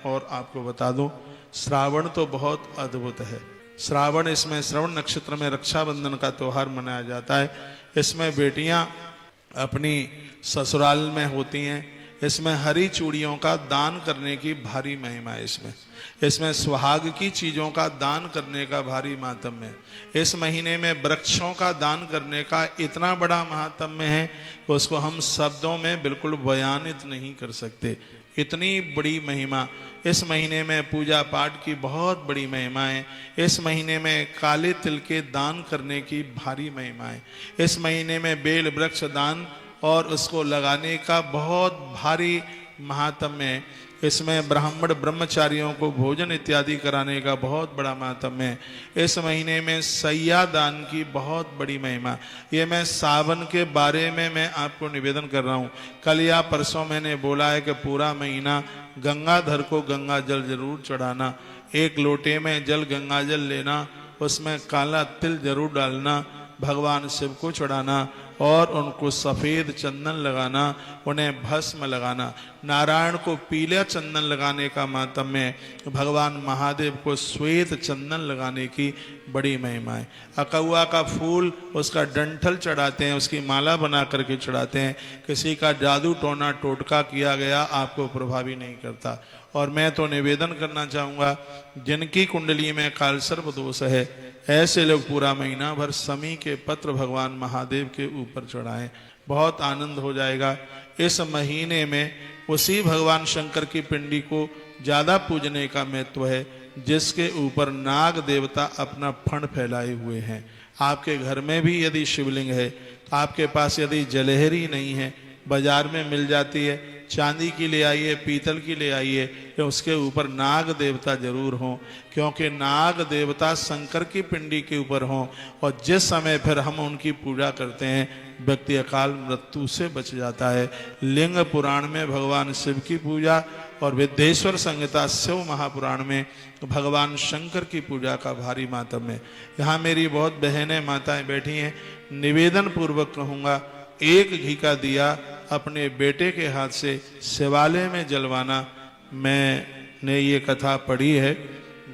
और आपको बता दूं, श्रावण तो बहुत अद्भुत है। श्रावण, इसमें श्रवण नक्षत्र में रक्षाबंधन का त्यौहार मनाया जाता है। इसमें बेटियां अपनी ससुराल में होती हैं। इसमें हरी चूड़ियों का दान करने की भारी महिमा है। इसमें सुहाग की चीजों का दान करने का भारी महात्म्य है। इस महीने में वृक्षों का दान करने का इतना बड़ा महात्म्य है कि उसको हम शब्दों में बिल्कुल बयानित नहीं कर सकते। इतनी बड़ी महिमा इस महीने में पूजा पाठ की बहुत बड़ी महिमा है। इस महीने में काले तिल के दान करने की भारी महिमा है। इस महीने में बेल वृक्ष दान और उसको लगाने का बहुत भारी महात्म्य है। इसमें ब्राह्मण ब्रह्मचारियों को भोजन इत्यादि कराने का बहुत बड़ा महात्म्य है। इस महीने में सैया दान की बहुत बड़ी महिमा। ये मैं सावन के बारे में मैं आपको निवेदन कर रहा हूँ। कल या परसों मैंने बोला है कि पूरा महीना गंगाधर को गंगा जल जरूर चढ़ाना, एक लोटे में जल गंगा जल लेना, उसमें काला तिल जरूर डालना, भगवान शिव को चढ़ाना और उनको सफ़ेद चंदन लगाना, उन्हें भस्म लगाना। नारायण को पीला चंदन लगाने का महात्म्य है। भगवान महादेव को श्वेत चंदन लगाने की बड़ी महिमा है। अकौआ का फूल, उसका डंठल चढ़ाते हैं, उसकी माला बना करके चढ़ाते हैं। किसी का जादू टोना टोटका किया गया आपको प्रभावी नहीं करता। और मैं तो निवेदन करना चाहूँगा, जिनकी कुंडली में कालसर्प दोष है, ऐसे लोग पूरा महीना भर समी के पत्र भगवान महादेव के ऊपर चढ़ाएं, बहुत आनंद हो जाएगा। इस महीने में उसी भगवान शंकर की पिंडी को ज़्यादा पूजने का महत्व है जिसके ऊपर नाग देवता अपना फण फैलाए हुए हैं। आपके घर में भी यदि शिवलिंग है, आपके पास यदि जलहरी नहीं है, बाजार में मिल जाती है, चांदी की ले आइए, पीतल की ले आइए, तो उसके ऊपर नाग देवता जरूर हों, क्योंकि नाग देवता शंकर की पिंडी के ऊपर हों। और जिस समय फिर हम उनकी पूजा करते हैं, व्यक्ति अकाल मृत्यु से बच जाता है। लिंग पुराण में भगवान शिव की पूजा और विद्येश्वर संहिता शिव महापुराण में भगवान शंकर की पूजा का भारी मातम है। यहाँ मेरी बहुत बहनें माताएं बैठी हैं, निवेदन पूर्वक कहूँगा, एक घी का दिया अपने बेटे के हाथ से शिवालय में जलवाना। मैंने ये कथा पढ़ी है,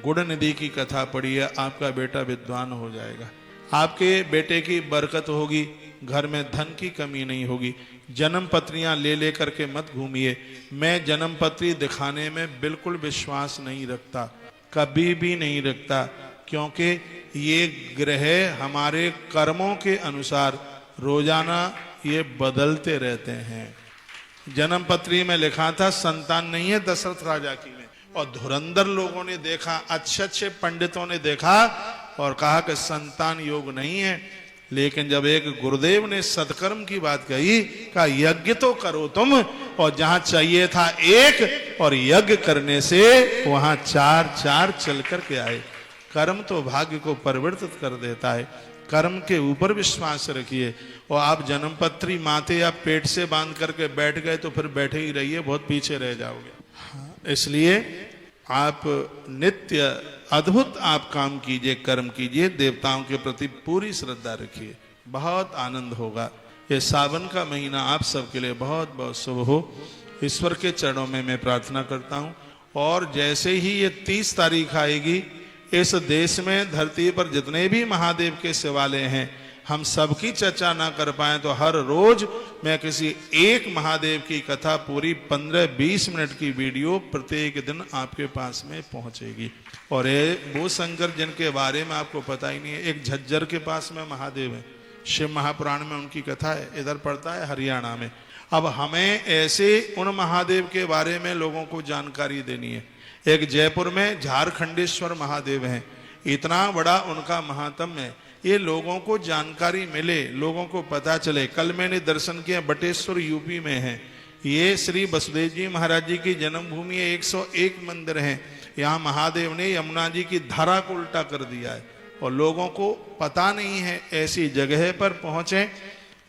गुड़ निधि की कथा पढ़ी है। आपका बेटा विद्वान हो जाएगा, आपके बेटे की बरकत होगी, घर में धन की कमी नहीं होगी। जन्म पत्रियां ले करके मत घूमिए। मैं जन्म पत्री दिखाने में बिल्कुल विश्वास नहीं रखता, कभी भी नहीं रखता, क्योंकि ये ग्रह हमारे कर्मों के अनुसार रोजाना ये बदलते रहते हैं। जन्म पत्री में लिखा था संतान नहीं है दशरथ राजा की में, और धुरंधर लोगों ने देखा, अच्छे अच्छे पंडितों ने देखा और कहा कि संतान योग नहीं है। लेकिन जब एक गुरुदेव ने सत्कर्म की बात कही, का यज्ञ तो करो तुम, और जहां चाहिए था एक, और यज्ञ करने से वहां चार चार चल करके आए। कर्म तो भाग्य को परिवर्तित कर देता है। कर्म के ऊपर विश्वास रखिए। और आप जन्मपत्री माथे या पेट से बांध करके बैठ गए तो फिर बैठे ही रहिए, बहुत पीछे रह जाओगे। इसलिए आप नित्य अद्भुत आप काम कीजिए, कर्म कीजिए, देवताओं के प्रति पूरी श्रद्धा रखिए, बहुत आनंद होगा। ये सावन का महीना आप सबके लिए बहुत बहुत शुभ हो, ईश्वर के चरणों में मैं प्रार्थना करता हूँ। और जैसे ही ये 30 तारीख आएगी, इस देश में धरती पर जितने भी महादेव के शिवालय हैं, हम सबकी चर्चा ना कर पाए तो हर रोज मैं किसी एक महादेव की कथा पूरी 15-20 मिनट की वीडियो प्रत्येक दिन आपके पास में पहुंचेगी। और ये वो शंकर जिनके बारे में आपको पता ही नहीं है, एक झज्जर के पास में महादेव है, शिव महापुराण में उनकी कथा है, इधर पड़ता है हरियाणा में। अब हमें ऐसे उन महादेव के बारे में लोगों को जानकारी देनी है। एक जयपुर में झारखंडेश्वर महादेव हैं, इतना बड़ा उनका महात्म्य है, ये लोगों को जानकारी मिले, लोगों को पता चले। कल मैंने दर्शन किया, बटेश्वर यूपी में है, ये श्री वसुदेव जी महाराज जी की जन्मभूमि है। 101 मंदिर हैं। यहाँ महादेव ने यमुना जी की धारा को उल्टा कर दिया है और लोगों को पता नहीं है। ऐसी जगह पर पहुँचें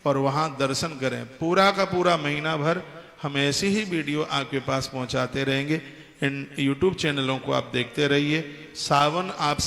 और वहाँ दर्शन करें। पूरा का पूरा महीना भर हम ऐसी ही वीडियो आपके पास पहुँचाते रहेंगे। इन YouTube चैनलों को आप देखते रहिए। सावन आप